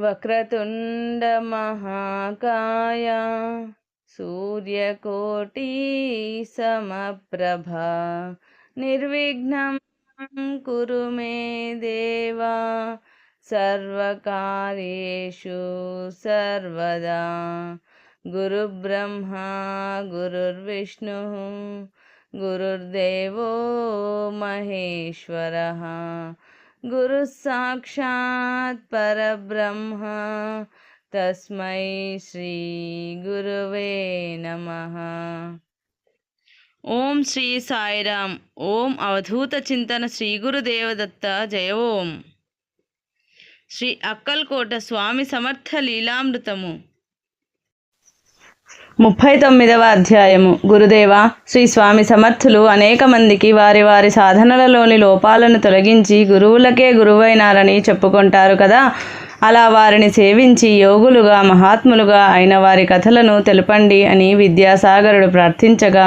వక్రతుండ మహాకాయ సూర్యకోటి సమప్రభ నిర్విఘ్నం కురు మే దేవా సర్వకార్యేషు సర్వదా. గురుబ్రహ్మా గురుర్విష్ణు గురుర్దేవో మహేశ్వరః గురు సాక్షాత్ పరబ్రహ్మ తస్మై శ్రీ గురువే నమః. ఓం శ్రీ సాయిరామ్. ఓం అవధూత చింతన శ్రీ గురుదేవదత్త జయ. ఓం శ్రీ అక్కల్కోట స్వామి సమర్థ లీలామృతము 39వ అధ్యాయము. గురుదేవ, శ్రీ స్వామి సమర్థులు అనేక మందికి వారి వారి సాధనలలోని లోపాలను తొలగించి గురువులకే గురువైనారని చెప్పుకుంటారు కదా. అలా వారిని సేవించి యోగులుగా మహాత్ములుగా అయిన వారి కథలను తెలుపండి అని విద్యాసాగరుడు ప్రార్థించగా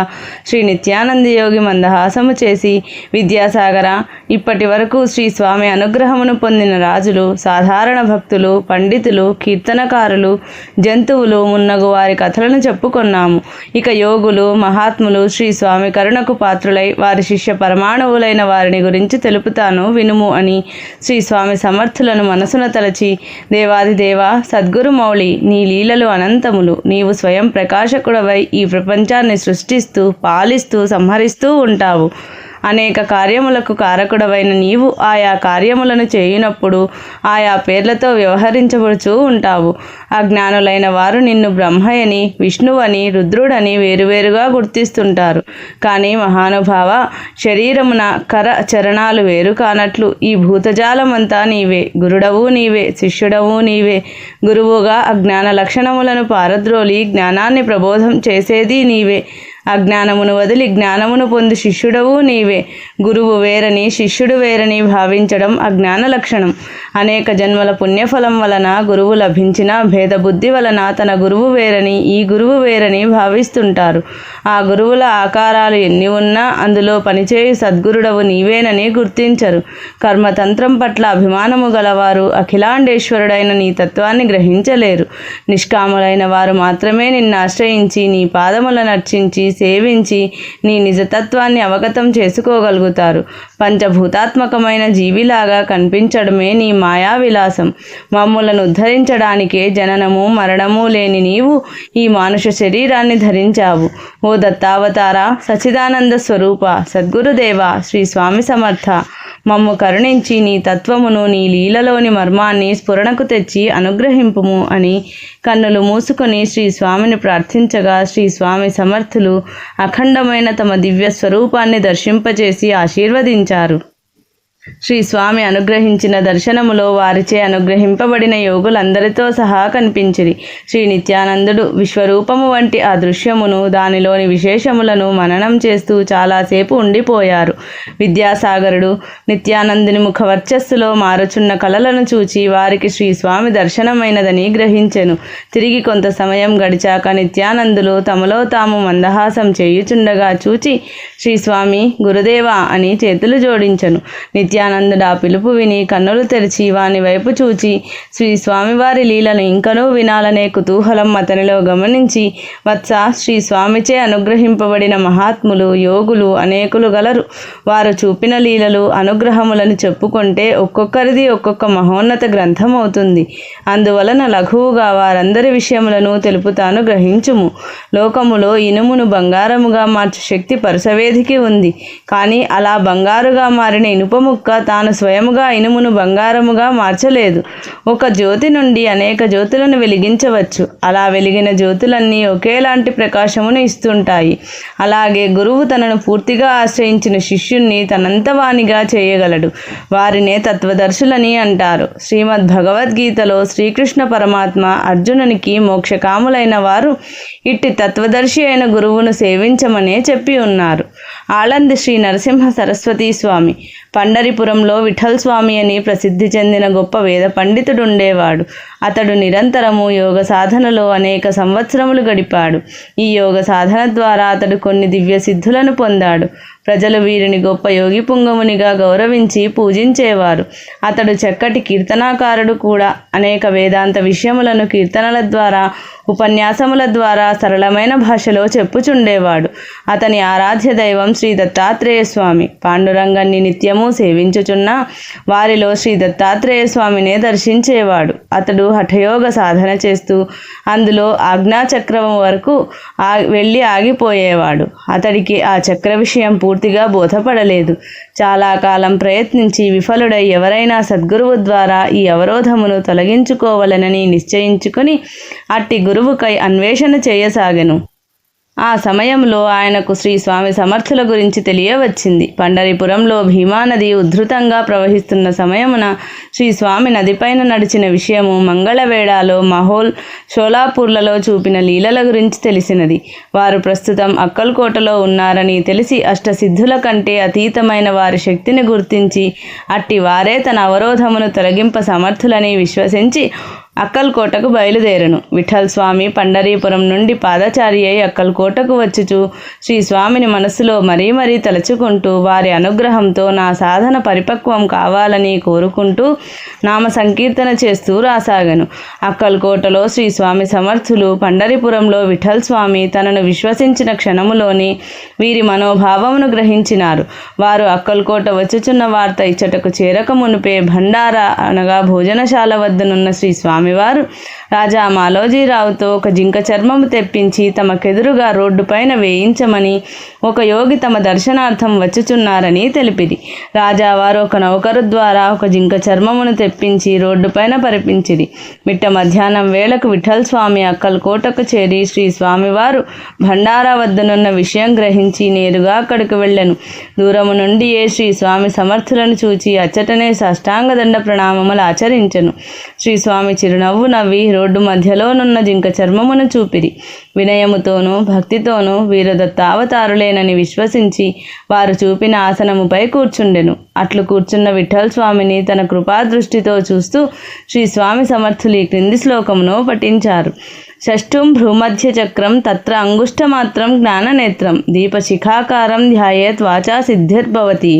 శ్రీ నిత్యానంద యోగి మందహాసము చేసి, విద్యాసాగర, ఇప్పటి వరకు శ్రీ స్వామి అనుగ్రహమును పొందిన రాజులు, సాధారణ భక్తులు, పండితులు, కీర్తనకారులు, జంతువులు మున్నగు వారి కథలను చెప్పుకున్నాము. ఇక యోగులు మహాత్ములు శ్రీ స్వామి కరుణకు పాత్రులై వారి శిష్య పరమాణువులైన వారిని గురించి తెలుపుతాను వినుము అని శ్రీ స్వామి సమర్థులను మనసున తలచి, దేవాదిదేవ సద్గురు మౌళి, నీ లీలలు అనంతములు. నీవు స్వయం ప్రకాశకుడవై ఈ ప్రపంచాన్ని సృష్టిస్తూ పాలిస్తూ సంహరిస్తూ ఉంటావు. అనేక కార్యములకు కారకుడవైన నీవు ఆయా కార్యములను చేయునప్పుడు ఆయా పేర్లతో వ్యవహరించబడుచూ ఉంటావు. అజ్ఞానులైన వారు నిన్ను బ్రహ్మయని, విష్ణువని, రుద్రుడని వేరువేరుగా గుర్తిస్తుంటారు. కానీ మహానుభావ, శరీరమున కర చరణాలు వేరు కానట్లు ఈ భూతజాలమంతా నీవే. గురుడవు నీవే, శిష్యుడవు నీవే. గురువుగా అజ్ఞాన లక్షణములను పారద్రోలి జ్ఞానాన్ని ప్రబోధం చేసేది నీవే. అజ్ఞానమును వదిలి జ్ఞానమును పొంది శిష్యుడవు నీవే. గురువు వేరని శిష్యుడు వేరని భావించడం అజ్ఞాన లక్షణం. అనేక జన్మల పుణ్యఫలం వలన గురువు లభించిన భేదబుద్ధి వలన తన గురువు వేరని, ఈ గురువు వేరని భావిస్తుంటారు. ఆ గురువుల ఆకారాలు ఎన్ని ఉన్నా అందులో పనిచేయు సద్గురుడవు నీవేనని గుర్తించరు. కర్మతంత్రం పట్ల అభిమానము గలవారు అఖిలాండేశ్వరుడైన నీ తత్వాన్ని గ్రహించలేరు. నిష్కాములైన వారు మాత్రమే నిన్ను ఆశ్రయించి నీ పాదములను అర్చించి సేవించి నీ నిజతత్వాన్ని అవగతం చేసుకోగలుగుతారు. పంచభూతాత్మకమైన జీవిలాగా కనిపించడమే నీ మాయా విలాసం. మమ్ములను ఉద్ధరించడానికే జననము మరణము లేని నీవు ఈ మానుష శరీరాన్ని ధరించావు. ఓ దత్తావతార, సచిదానంద స్వరూప, సద్గురుదేవ, శ్రీ స్వామి సమర్థ, మమ్ము కరుణించి నీ తత్వమును, నీ లీలలోని మర్మాన్ని స్ఫురణకు తెచ్చి అనుగ్రహింపుము అని కన్నులు మూసుకొని శ్రీ స్వామిని ప్రార్థించగా శ్రీ స్వామి సమర్థులు అఖండమైన తమ దివ్య స్వరూపాన్ని దర్శింపచేసి ఆశీర్వదించారు. శ్రీ స్వామి అనుగ్రహించిన దర్శనములో వారిచే అనుగ్రహింపబడిన యోగులందరితో సహా కనిపించిరి. శ్రీ నిత్యానందుడు విశ్వరూపము వంటి ఆ దృశ్యమును, దానిలోని విశేషములను మననం చేస్తూ చాలాసేపు ఉండిపోయారు. విద్యాసాగరుడు నిత్యానందుని ముఖవర్చస్సులో మారుచున్న కళలను చూచి వారికి శ్రీ స్వామి దర్శనమైనదని గ్రహించెను. తిరిగి కొంత సమయం గడిచాక నిత్యానందులు తమలో తాము మందహాసం చేయుచుండగా చూచి, శ్రీ స్వామి గురుదేవా అని చేతులు జోడించెను. నిత్యానందుడు ఆ పిలుపు విని కన్నులు తెరిచి వాని వైపు చూచి శ్రీ స్వామివారి లీలను ఇంకనూ వినాలనే కుతూహలం అతనిలో గమనించి, వత్స, శ్రీ స్వామిచే అనుగ్రహింపబడిన మహాత్ములు యోగులు అనేకులు గలరు. వారు చూపిన లీలలు అనుగ్రహములను చెప్పుకుంటే ఒక్కొక్కరిది ఒక్కొక్క మహోన్నత గ్రంథం అవుతుంది. అందువలన లఘువుగా వారందరి విషయములను తెలుపుతాను, గ్రహించుము. లోకములో ఇనుమును బంగారముగా మార్చు శక్తి పరుసవేధికి ఉంది. కానీ అలా బంగారుగా మారిన ఇనుప ముక్క తాను స్వయముగా ఇనుమును బంగారముగా మార్చలేదు. ఒక జ్యోతి నుండి అనేక జ్యోతులను వెలిగించవచ్చు. అలా వెలిగిన జ్యోతులన్నీ ఒకేలాంటి ప్రకాశమును ఇస్తుంటాయి. అలాగే గురువు తనను పూర్తిగా ఆశ్రయించిన శిష్యుణ్ణి తనంతవానిగా చేయగలడు. వారినే తత్వదర్శులని అంటారు. శ్రీమద్ భగవద్గీతలో శ్రీకృష్ణ పరమాత్మ అర్జునునికి మోక్షకాములైన వారు ఇట్టి తత్వదర్శి అయిన గురువును సేవించమనే చెప్పి ఉన్నారు. ఆళంది శ్రీ నరసింహ సరస్వతీ స్వామి. పండరిపురంలో విఠల్ స్వామి అని ప్రసిద్ధి చెందిన గొప్ప వేద పండితుడుండేవాడు. అతడు నిరంతరము యోగ సాధనలో అనేక సంవత్సరములు గడిపాడు. ఈ యోగ సాధన ద్వారా అతడు కొన్ని దివ్య సిద్ధులను పొందాడు. ప్రజలు వీరిని గొప్ప యోగి పుంగమునిగా గౌరవించి పూజించేవారు. అతడు చక్కటి కీర్తనాకారుడు కూడా. అనేక వేదాంత విషయములను కీర్తనల ద్వారా, ఉపన్యాసముల ద్వారా సరళమైన భాషలో చెప్పుచుండేవాడు. అతని ఆరాధ్య దైవం శ్రీ దత్తాత్రేయ స్వామి. పాండురంగాన్ని నిత్యము సేవించుచున్న వారిలో శ్రీ దత్తాత్రేయ స్వామినే దర్శించేవాడు. అతడు హఠయోగ సాధన చేస్తూ అందులో ఆజ్ఞాచక్రం వరకు వెళ్ళి ఆగిపోయేవాడు. అతడికి ఆ చక్ర విషయం పూర్తిగా బోధపడలేదు. చాలా కాలం ప్రయత్నించి విఫలుడై ఎవరైనా సద్గురువు ద్వారా ఈ అవరోధమును తొలగించుకోవాలనని నిశ్చయించుకొని అట్టి గురువుకై అన్వేషణ చేయసాగెను. ఆ సమయంలో ఆయనకు శ్రీ స్వామి సమర్థుల గురించి తెలియవచ్చింది. పండరిపురంలో భీమానది ఉద్ధృతంగా ప్రవహిస్తున్న సమయమున శ్రీ స్వామి నదిపైన నడిచిన విషయము, మంగళవేళలో మహోల్, షోలాపూర్లలో చూపిన లీలల గురించి తెలిసినది. వారు ప్రస్తుతం అక్కల్కోటలో ఉన్నారని తెలిసి అష్టసిద్ధుల కంటే అతీతమైన వారి శక్తిని గుర్తించి అట్టి వారే తన అవరోధమును తొలగింప సమర్థులని విశ్వసించి అక్కల్కోటకు బయలుదేరను. విఠల్ స్వామి పండరీపురం నుండి పాదచారి అయి అక్కల్కోటకు వచ్చుచు శ్రీ స్వామిని మనస్సులో మరీ మరీ తలుచుకుంటూ వారి అనుగ్రహంతో నా సాధన పరిపక్వం కావాలని కోరుకుంటూ నామ సంకీర్తన చేస్తూ రాసాగను. అక్కల్కోటలో శ్రీ స్వామి సమర్థులు, పండరిపురంలో విఠల్ స్వామి తనను విశ్వసించిన క్షణములోని వీరి మనోభావమును గ్రహించినారు. వారు అక్కల్కోట వచ్చుచున్న వార్త ఇచ్చటకు చేరక మునుపే భండారా అనగా భోజనశాల వద్దనున్న శ్రీ స్వామివారు రాజా మాలోజీరావుతో ఒక జింక చర్మము తెప్పించి తమకెదురుగా రోడ్డు పైన వేయించమని, ఒక యోగి తమ దర్శనార్థం వచ్చుచున్నారని తెలిపిరి. రాజావారు ఒక నౌకరు ద్వారా ఒక జింక చర్మమును తెప్పించి రోడ్డుపైన పరిపించిరి. మిట్ట మధ్యాహ్నం వేళకు విఠల్ స్వామి అక్కల్కోటకు చేరి శ్రీ స్వామివారు భండారా వద్దనున్న విషయం గ్రహించి నేరుగా అక్కడికి వెళ్ళెను. దూరము నుండియే శ్రీ స్వామి సమర్థులను చూచి అచ్చటనే సాష్టాంగదండ ప్రణామములు ఆచరించెను. శ్రీ స్వామి చిరునవ్వు నవ్వి రోడ్డు మధ్యలోనున్న జింక చర్మమును చూపిరి. వినయముతోనూ భక్తితోనూ వీరు దత్తావతారులేనని విశ్వసించి వారు చూపిన ఆసనముపై కూర్చుండెను. అట్లు కూర్చున్న విఠల్ స్వామిని తన కృపాదృష్టితో చూస్తూ శ్రీ స్వామి సమర్థులు ఈ క్రింది శ్లోకమును పఠించారు. షష్ఠుం భ్రూమధ్య చక్రం తత్ర అంగుష్టమాత్రం జ్ఞాననేత్రం దీపశిఖాకారం ధ్యాయేత్ వాచా సిద్ధిర్భవతి.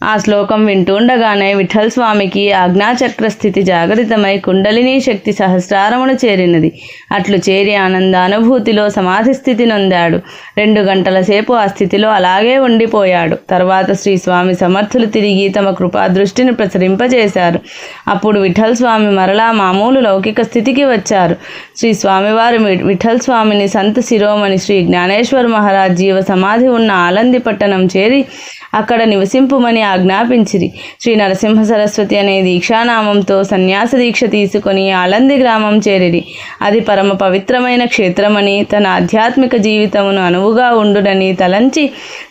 ఆ శ్లోకం వింటుండగానే విఠల్ స్వామికి ఆజ్ఞాచక్ర స్థితి జాగరితమై కుండలినీ శక్తి సహస్రారమును చేరినది. అట్లు చేరి ఆనందానుభూతిలో సమాధి స్థితి నొందాడు. 2 గంటల సేపు ఆ స్థితిలో అలాగే ఉండిపోయాడు. తర్వాత శ్రీ స్వామి సమర్థులు తిరిగి తమ కృపాదృష్టిని ప్రసరింపజేశారు. అప్పుడు విఠల్ స్వామి మరలా మామూలు లౌకిక స్థితికి వచ్చారు. శ్రీ స్వామివారు విఠల్ స్వామిని సంత శిరోమణి శ్రీ జ్ఞానేశ్వర మహారాజ్ జీవ సమాధి ఉన్న ఆలంది పట్టణం చేరి అక్కడ నివసింపుమని ఆజ్ఞాపించిరి. శ్రీ నరసింహ సరస్వతి అనే దీక్షానామంతో సన్యాస దీక్ష తీసుకొని ఆలంది గ్రామం చేరిరి. అది పరమ పవిత్రమైన క్షేత్రమని, తన ఆధ్యాత్మిక జీవితమును అనువుగా ఉండునని తలంచి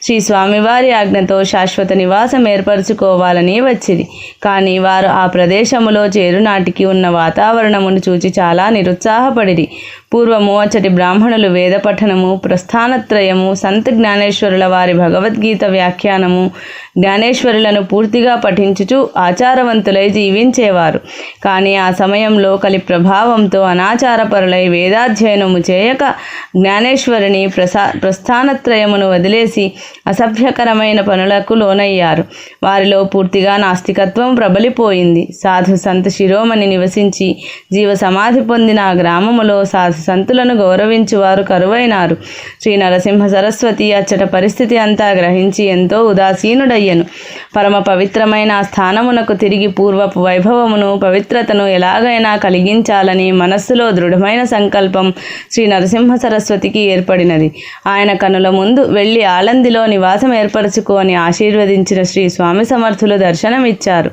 శ్రీ స్వామివారి ఆజ్ఞతో శాశ్వత నివాసం ఏర్పరచుకోవాలని వచ్చిరి. కానీ వారు ఆ ప్రదేశములో చేరునాటికి ఉన్న వాతావరణమును చూచి చాలా నిరుత్సాహపడిరి. పూర్వము అచ్చటి బ్రాహ్మణులు వేద పఠనము, ప్రస్థానత్రయము, సంత జ్ఞానేశ్వరుల వారి భగవద్గీత వ్యాఖ్యానము, జ్ఞానేశ్వరులను పూర్తిగా పఠించుచు ఆచారవంతులై జీవించేవారు. కానీ ఆ సమయంలో కలి ప్రభావంతో అనాచారపరులై వేదాధ్యయనము చేయక జ్ఞానేశ్వరుని ప్రస్థానత్రయమును వదిలేసి అసభ్యకరమైన పనులకు లోనయ్యారు. వారిలో పూర్తిగా నాస్తికత్వం ప్రబలిపోయింది. సాధు సంత శిరోమణి నివసించి జీవ సమాధి పొందిన ఆ గ్రామములో సాధు సంతులను గౌరవించువారు కరువైనారు. శ్రీ నరసింహ సరస్వతి అచ్చట పరిస్థితి అంతా గ్రహించి ఎంతో ఉదాసీనుడయ్యను. పరమ పవిత్రమైన ఆ స్థానమునకు తిరిగి పూర్వపు వైభవమును, పవిత్రతను ఎలాగైనా కలిగించాలని మనస్సులో దృఢమైన సంకల్పం శ్రీ నరసింహ సరస్వతికి ఏర్పడినది. ఆయన కనుల ముందు వెళ్ళి ఆలందిలో నివాసం ఏర్పరచుకొని ఆశీర్వదించిన శ్రీ స్వామి సమర్థులు దర్శనమిచ్చారు.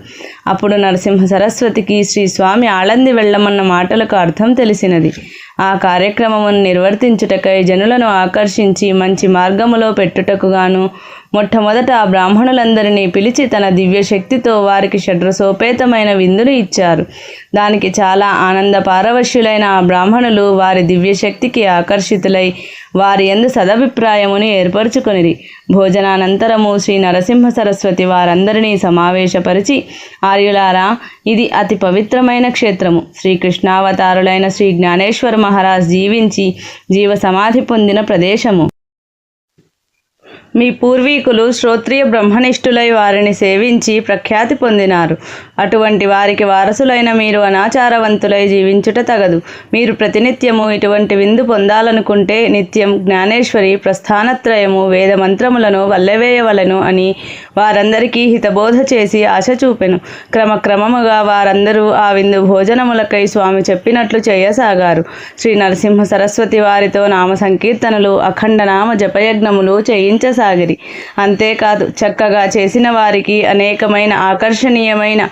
అప్పుడు నరసింహ సరస్వతికి శ్రీ స్వామి ఆలంది వెళ్ళమన్న మాటలకు అర్థం తెలిసినది. ఆ కార్యక్రమమును నిర్వర్తించుటకై జనులను ఆకర్షించి మంచి మార్గములో పెట్టుటకు గాను మొట్టమొదట ఆ బ్రాహ్మణులందరినీ పిలిచి తన దివ్య శక్తితో వారికి షడ్రసోపేతమైన విందును ఇచ్చారు. దానికి చాలా ఆనంద పారవశ్యులైన ఆ బ్రాహ్మణులు వారి దివ్యశక్తికి ఆకర్షితులై వారి యందు సదభిప్రాయమును ఏర్పరచుకొనిరి. భోజనానంతరము శ్రీ నరసింహ సరస్వతి వారందరినీ సమావేశపరిచి, ఆర్యులారా, ఇది అతి పవిత్రమైన క్షేత్రము. శ్రీకృష్ణావతారులైన శ్రీ జ్ఞానేశ్వర మహారాజ్ జీవించి జీవ సమాధి పొందిన ప్రదేశము. మీ పూర్వీకులు శ్రోత్రియ బ్రహ్మనిష్ఠులై వారిని సేవించి ప్రఖ్యాతి పొందినారు. అటువంటి వారికి వారసులైన మీరు అనాచారవంతులై జీవించుట తగదు. మీరు ప్రతినిత్యము ఇటువంటి విందు పొందాలనుకుంటే నిత్యం జ్ఞానేశ్వరి ప్రస్థానత్రయము వేదమంత్రములను వల్లెవేయవలను అని వారందరికీ హితబోధ చేసి ఆశ చూపెను. క్రమక్రమముగా వారందరూ ఆ విందు భోజనములకై స్వామి చెప్పినట్లు చేయసాగారు. శ్రీ నరసింహ సరస్వతి వారితో నామ సంకీర్తనలు, అఖండ నామ జపయజ్ఞములు చేయించసాగారు. అంతేకాదు, చక్కగా చేసిన వారికి అనేకమైన ఆకర్షణీయమైన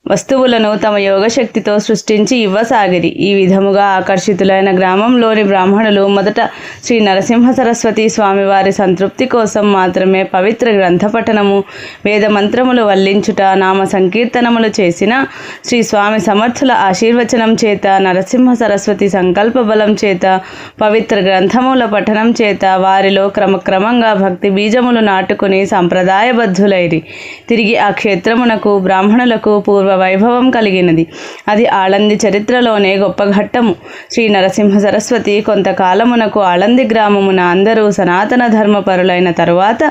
వస్తువులను తమ యోగశక్తితో సృష్టించి ఇవ్వసాగిరి. ఈ విధముగా ఆకర్షితులైన గ్రామంలోని బ్రాహ్మణులు మొదట శ్రీ నరసింహ సరస్వతి స్వామివారి సంతృప్తి కోసం మాత్రమే పవిత్ర గ్రంథపఠనము, వేదమంత్రములు వల్లించుట, నామ సంకీర్తనములు చేసిన శ్రీ స్వామి సమర్థుల ఆశీర్వచనం చేత, నరసింహ సరస్వతి సంకల్ప బలం చేత, పవిత్ర గ్రంథముల పఠనం చేత వారిలో క్రమక్రమంగా భక్తి బీజములు నాటుకుని సంప్రదాయబద్ధులైరి. తిరిగి ఆ క్షేత్రమునకు బ్రాహ్మణులకు పూర్వ వైభవం కలిగినది. అది ఆళంది చరిత్రలోనే గొప్ప ఘట్టము. శ్రీ నరసింహ సరస్వతి కొంతకాలమునకు ఆళంది గ్రామమున అందరూ సనాతన ధర్మపరులైన తరువాత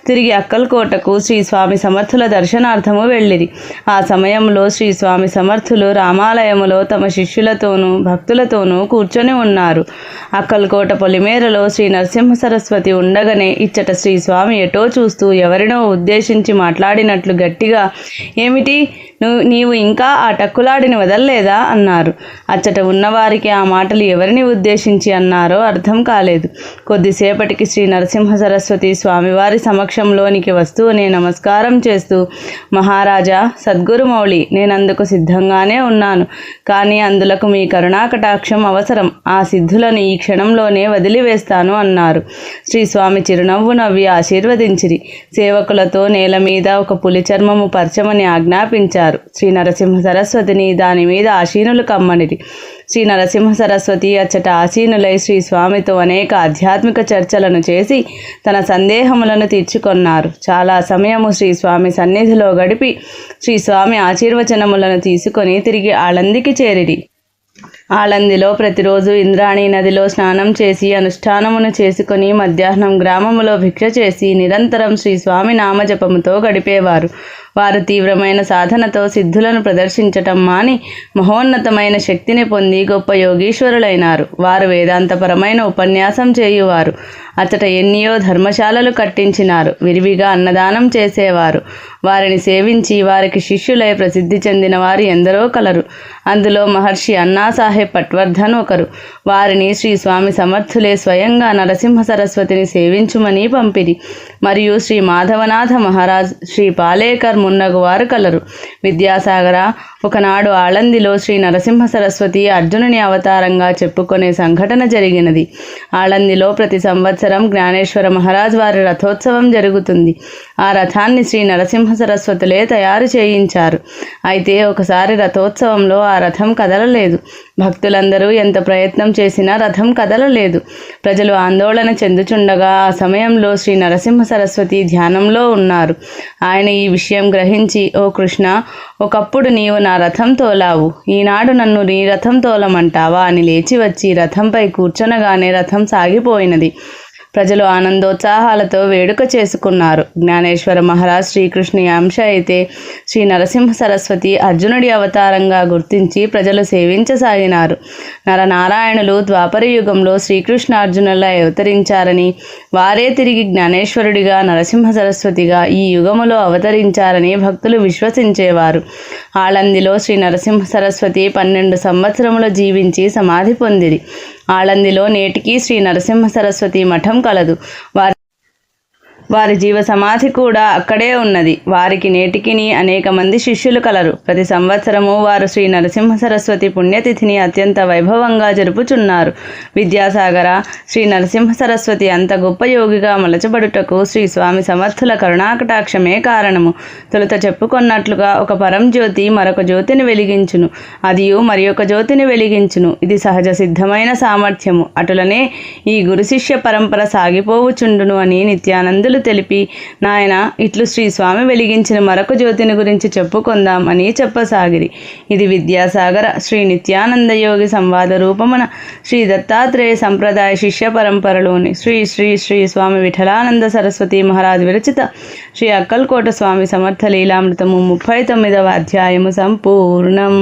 తిరిగి అక్కల్కోటకు శ్రీ స్వామి సమర్థుల దర్శనార్థము వెళ్ళిరి. ఆ సమయంలో శ్రీ స్వామి సమర్థులు రామాలయములో తమ శిష్యులతోనూ భక్తులతోనూ కూర్చొని ఉన్నారు. అక్కల్కోట పొలిమేరలో శ్రీ నరసింహ సరస్వతి ఉండగానే ఇచ్చట శ్రీ స్వామి ఎటో చూస్తూ ఎవరినో ఉద్దేశించి మాట్లాడినట్లు గట్టిగా, ఏమిటి, నీవు ఇంకా ఆ టక్కులాడిని వదల్లేదా అన్నారు. అచ్చట ఉన్నవారికి ఆ మాటలు ఎవరిని ఉద్దేశించి అన్నారో అర్థం కాలేదు. కొద్దిసేపటికి శ్రీ నరసింహ సరస్వతి స్వామివారి సమక్షంలోనికి వస్తూనే నమస్కారం చేస్తూ, మహారాజా, సద్గురుమౌళి, నేనందుకు సిద్ధంగానే ఉన్నాను. కానీ అందులకు మీ కరుణాకటాక్షం అవసరం. ఆ సిద్ధులను ఈ క్షణంలోనే వదిలివేస్తాను అన్నారు. శ్రీ స్వామి చిరునవ్వు నవ్వి ఆశీర్వదించిరి. సేవకులతో నేల మీద ఒక పులి చర్మము పరచమని ఆజ్ఞాపించారు. శ్రీ నరసింహ సరస్వతిని దాని మీద ఆసీనులు కమ్మనిరి. శ్రీ నరసింహ సరస్వతి అచ్చట ఆసీనులై శ్రీ స్వామితో అనేక ఆధ్యాత్మిక చర్చలను చేసి తన సందేహములను తీర్చుకొన్నారు. చాలా సమయము శ్రీ స్వామి సన్నిధిలో గడిపి శ్రీ స్వామి ఆశీర్వచనములను తీసుకొని తిరిగి ఆళందికి చేరిరి. ఆళందిలో ప్రతిరోజు ఇంద్రాణి నదిలో స్నానం చేసి అనుష్ఠానమును చేసుకొని మధ్యాహ్నం గ్రామములో భిక్ష చేసి నిరంతరం శ్రీ స్వామి నామజపముతో గడిపేవారు. వారు తీవ్రమైన సాధనతో సిద్ధులను ప్రదర్శించటం మాని మహోన్నతమైన శక్తిని పొంది గొప్ప యోగీశ్వరులైనారు. వారు వేదాంతపరమైన ఉపన్యాసం చేయువారు. అతట ఎన్నియో ధర్మశాలలు కట్టించినారు. విరివిగా అన్నదానం చేసేవారు. వారిని సేవించి వారికి శిష్యులై ప్రసిద్ధి చెందిన వారు ఎందరో కలరు. అందులో మహర్షి అన్నాసాహెబ్ పట్వర్ధన్ ఒకరు. వారిని శ్రీ స్వామి సమర్థులే స్వయంగా నరసింహ సరస్వతిని సేవించుమని పంపిరి. మరియు శ్రీ మాధవనాథ మహారాజ్, శ్రీ పాలేకర్ మున్నగు వారు కలరు. విద్యాసాగర, ఒకనాడు ఆళందిలో శ్రీ నరసింహ సరస్వతి అర్జునుని అవతారంగా చెప్పుకునే సంఘటన జరిగినది. ఆళందిలో ప్రతి సంవత్సరం జ్ఞానేశ్వర మహారాజ్ వారి రథోత్సవం జరుగుతుంది. ఆ రథాన్ని శ్రీ నరసింహ సరస్వతులే తయారు చేయించారు. అయితే ఒకసారి రథోత్సవంలో ఆ రథం కదలలేదు. భక్తులందరూ ఎంత ప్రయత్నం చేసినా రథం కదలలేదు. ప్రజలు ఆందోళన చెందుచుండగా ఆ సమయంలో శ్రీ నరసింహ సరస్వతి ధ్యానంలో ఉన్నారు. ఆయన ఈ విషయం గ్రహించి, ఓ కృష్ణ, ఒకప్పుడు నీవు నా రథం తోలావు, ఈనాడు నన్ను నీ రథం తోలమంటావా అని లేచి వచ్చి రథంపై కూర్చొనగానే రథం సాగిపోయినది. ప్రజలు ఆనందోత్సాహాలతో వేడుక చేసుకున్నారు. జ్ఞానేశ్వర మహారాజ్ శ్రీకృష్ణుని అంశ అయితే శ్రీ నరసింహ సరస్వతి అర్జునుడి అవతారంగా గుర్తించి ప్రజలు సేవించసాగినారు. నరనారాయణులు ద్వాపర యుగంలో శ్రీకృష్ణార్జునులా అవతరించారని, వారే తిరిగి జ్ఞానేశ్వరుడిగా నరసింహ సరస్వతిగా ఈ యుగములో అవతరించారని భక్తులు విశ్వసించేవారు. ఆళందిలో శ్రీ నరసింహ సరస్వతి 12 సంవత్సరములు జీవించి సమాధి పొందిరి. ఆళందిలో నేటికి శ్రీ నరసింహ సరస్వతి మఠం కలదు. వారి జీవ సమాధి కూడా అక్కడే ఉన్నది. వారికి నేటికిని అనేక మంది శిష్యులు కలరు. ప్రతి సంవత్సరము వారు శ్రీ నరసింహ సరస్వతి పుణ్యతిథిని అత్యంత వైభవంగా జరుపుచున్నారు. విద్యాసాగర, శ్రీ నరసింహ సరస్వతి అంత గొప్ప యోగిగా మలచబడుటకు శ్రీ స్వామి సమర్థుల కరుణాకటాక్షమే కారణము. తొలుత చెప్పుకొన్నట్లుగా ఒక పరంజ్యోతి మరొక జ్యోతిని వెలిగించును, అదియు మరి ఒక జ్యోతిని వెలిగించును. ఇది సహజ సిద్ధమైన సామర్థ్యము. అటులనే ఈ గురు శిష్య పరంపర సాగిపోవుచుండును అని నిత్యానందులు తెలిపి, నాయన ఇట్లు శ్రీ స్వామి వెలిగించిన మరొక జ్యోతిని గురించి చెప్పుకొందాం అని చెప్పసాగిరి. ఇది విద్యాసాగర శ్రీ నిత్యానంద యోగి సంవాద రూపమున శ్రీ దత్తాత్రేయ సంప్రదాయ శిష్య పరంపరలోని శ్రీ శ్రీ శ్రీ స్వామి విఠలానంద సరస్వతి మహారాజ్ విరచిత శ్రీ అక్కల్కోట స్వామి సమర్థ లీలామృతము 39వ అధ్యాయము సంపూర్ణం.